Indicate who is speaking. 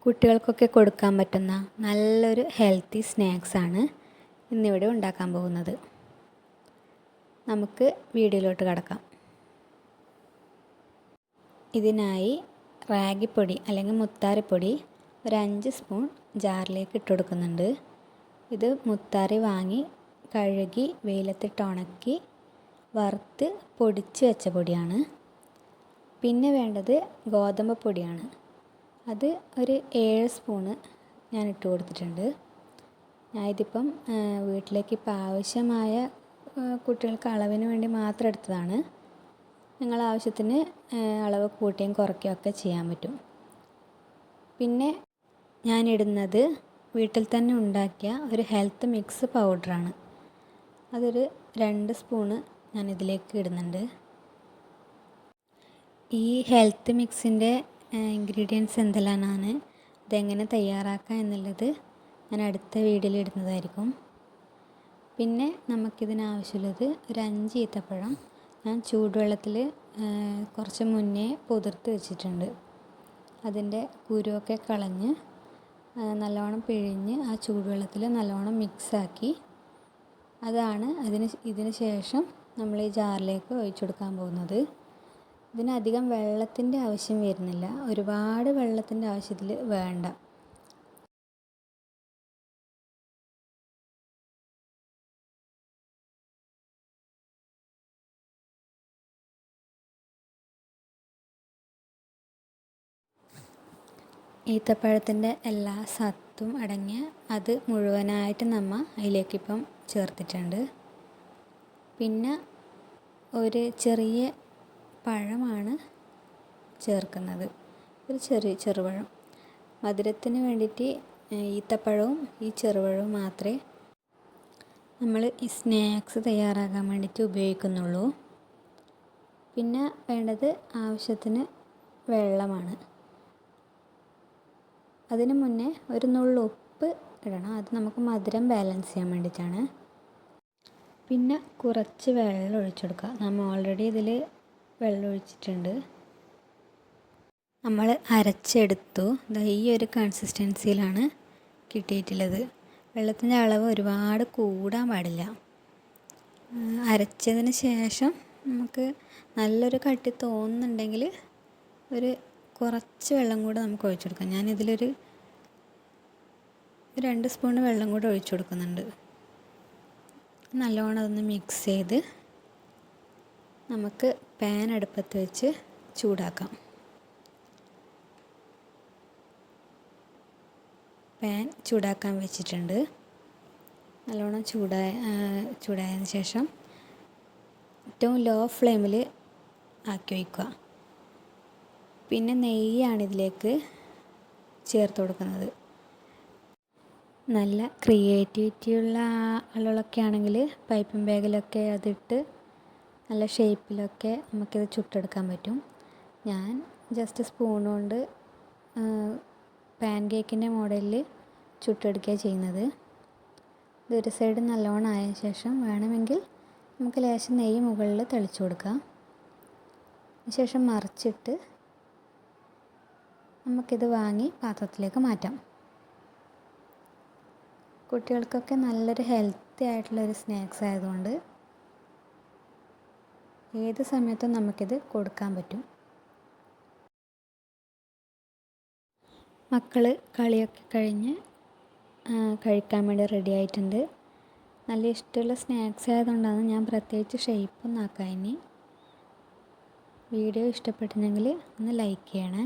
Speaker 1: കുട്ടികൾക്കൊക്കെ കൊടുക്കാൻ പറ്റുന്ന നല്ലൊരു ഹെൽത്തി സ്നാക്സാണ് ഇന്നിവിടെ ഉണ്ടാക്കാൻ പോകുന്നത്. നമുക്ക് വീഡിയോയിലോട്ട് കടക്കാം. ഇതിനായി റാഗിപ്പൊടി അല്ലെങ്കിൽ മുത്താറിപ്പൊടി ഒരു 5 സ്പൂൺ ജാറിലേക്ക് ഇട്ട് കൊടുക്കുന്നുണ്ട്. ഇത് മുത്താറി വാങ്ങി കഴുകി വെയിലത്തിട്ട് ഉണക്കി വറുത്ത് പൊടിച്ച് വെച്ച പൊടിയാണ്. പിന്നെ വേണ്ടത് ഗോതമ്പ് പൊടിയാണ്. അത് ഒരു 7 സ്പൂണ് ഞാൻ ഇട്ട് കൊടുത്തിട്ടുണ്ട്. ഇതിപ്പം വീട്ടിലേക്ക് ഇപ്പം ആവശ്യമായ കുട്ടികൾക്ക് അളവിന് വേണ്ടി മാത്രം എടുത്തതാണ്. നിങ്ങൾ ആവശ്യത്തിന് അളവ് കൂട്ടുകയും കുറയ്ക്കുകയും ഒക്കെ ചെയ്യാൻ പറ്റും. പിന്നെ ഞാൻ ഇടുന്നത് വീട്ടിൽ തന്നെ ഉണ്ടാക്കിയ ഒരു ഹെൽത്ത് മിക്സ് പൗഡറാണ്. അതൊരു 2 സ്പൂണ് ഞാൻ ഇതിലേക്ക് ഇടുന്നുണ്ട്. ഈ ഹെൽത്ത് മിക്സിൻ്റെ ഇൻഗ്രീഡിയൻസ് എന്തെല്ലാമാണ്, ഇതെങ്ങനെ തയ്യാറാക്കാം എന്നുള്ളത് ഞാൻ അടുത്ത വീഡിയോയിൽ ഇടുന്നതായിരിക്കും. പിന്നെ നമുക്കിതിനാവശ്യമുള്ളത് ഒരു 5 ഈത്തപ്പഴം ഞാൻ ചൂടുവെള്ളത്തിൽ കുറച്ച് മുന്നേ പുതിർത്ത് വെച്ചിട്ടുണ്ട്. അതിൻ്റെ കുരുവൊക്കെ കളഞ്ഞ് നല്ലോണം പിഴിഞ്ഞ് ആ ചൂടുവെള്ളത്തിൽ നല്ലോണം മിക്സാക്കി അതാണ് ഇതിന് ശേഷം നമ്മൾ ഈ ജാറിലേക്ക് ഒഴിച്ചു കൊടുക്കാൻ പോകുന്നത്. ഇതിനധികം വെള്ളത്തിൻ്റെ ആവശ്യം വരുന്നില്ല, ഒരുപാട് വെള്ളത്തിൻ്റെ ആവശ്യത്തിൽ വേണ്ട. ഈത്തപ്പഴത്തിൻ്റെ എല്ലാ സത്തും അടങ്ങിയ അത് മുഴുവനായിട്ട് നമ്മൾ അതിലേക്കിപ്പം ചേർത്തിട്ടുണ്ട്. പിന്നെ ഒരു ചെറിയ പഴമാണ് ചേർക്കുന്നത്, ഒരു ചെറുപഴം. മധുരത്തിന് വേണ്ടിയിട്ട് ഈത്തപ്പഴവും ഈ ചെറുപഴവും മാത്രമേ നമ്മൾ ഈ സ്നാക്സ് തയ്യാറാക്കാൻ വേണ്ടിയിട്ട് ഉപയോഗിക്കുന്നുള്ളൂ. പിന്നെ വേണ്ടത് ആവശ്യത്തിന് വെള്ളമാണ്. അതിന് മുന്നേ ഒരു നുള്ളു ഉപ്പ് ഇടണം, അത് നമുക്ക് മധുരം ബാലൻസ് ചെയ്യാൻ വേണ്ടിയിട്ടാണ്. പിന്നെ കുറച്ച് വെള്ളം ഒഴിച്ചു കൊടുക്കുക. നമ്മൾ ഓൾറെഡി ഇതിൽ വെള്ളം ഒഴിച്ചിട്ടുണ്ട്. നമ്മൾ അരച്ചെടുത്തു. ഈ ഒരു കൺസിസ്റ്റൻസിയിലാണ് കിട്ടിയിട്ടുള്ളത്. വെള്ളത്തിൻ്റെ അളവ് ഒരുപാട് കൂടാൻ പാടില്ല. അരച്ചതിന് ശേഷം നമുക്ക് നല്ലൊരു കട്ടി തോന്നുന്നുണ്ടെങ്കിൽ ഒരു കുറച്ച് വെള്ളം കൂടെ നമുക്ക് ഒഴിച്ചു കൊടുക്കാം. ഞാനിതിലൊരു 2 സ്പൂൺ വെള്ളം കൂടെ ഒഴിച്ചു കൊടുക്കുന്നുണ്ട്. നല്ലോണം അതൊന്ന് മിക്സ് ചെയ്ത് നമുക്ക് പാൻ അടുപ്പത്ത് വെച്ച് ചൂടാക്കാം. പാൻ ചൂടാക്കാൻ വെച്ചിട്ടുണ്ട്. നല്ലോണം ചൂടായതിന് ശേഷം ഏറ്റവും ലോ ഫ്ലെയിമിൽ ആക്കി വയ്ക്കുക. പിന്നെ നെയ്യാണ് ഇതിലേക്ക് ചേർത്ത് കൊടുക്കുന്നത്. നല്ല ക്രിയേറ്റിവിറ്റിയുള്ള ആളുകളൊക്കെ ആണെങ്കിൽ പൈപ്പിംഗ് ബാഗിലൊക്കെ അതിട്ട് നല്ല ഷേപ്പിലൊക്കെ നമുക്കിത് ചുട്ടെടുക്കാൻ പറ്റും. ഞാൻ ജസ്റ്റ് സ്പൂൺ കൊണ്ട് പാൻ കേക്കിൻ്റെ മോഡലിൽ ചുട്ടെടുക്കുക ചെയ്യുന്നത്. ഇതൊരു സൈഡ് നല്ലോണം ആയ ശേഷം വേണമെങ്കിൽ നമുക്ക് ലേശം നെയ്യ് മുകളിൽ തെളിച്ചു കൊടുക്കാം. ശേഷം മറിച്ചിട്ട് നമുക്കിത് വാങ്ങി പാത്രത്തിലേക്ക് മാറ്റാം. കുട്ടികൾക്കൊക്കെ നല്ലൊരു ഹെൽത്തി ആയിട്ടുള്ളൊരു സ്നാക്സ് ആയതുകൊണ്ട് ഏത് സമയത്തും നമുക്കിത് കൊടുക്കാൻ പറ്റും. മക്കൾ കളിയൊക്കെ കഴിഞ്ഞ് കഴിക്കാൻ വേണ്ടി റെഡി ആയിട്ടുണ്ട്. നല്ല ഇഷ്ടമുള്ള സ്നാക്സ് ആയതുകൊണ്ടാണ് ഞാൻ പ്രത്യേകിച്ച് ഷേപ്പൊന്നും ആക്കാൻ. വീഡിയോ ഇഷ്ടപ്പെട്ടിട്ടുണ്ടെങ്കിൽ ഒന്ന് ലൈക്ക് ചെയ്യണേ.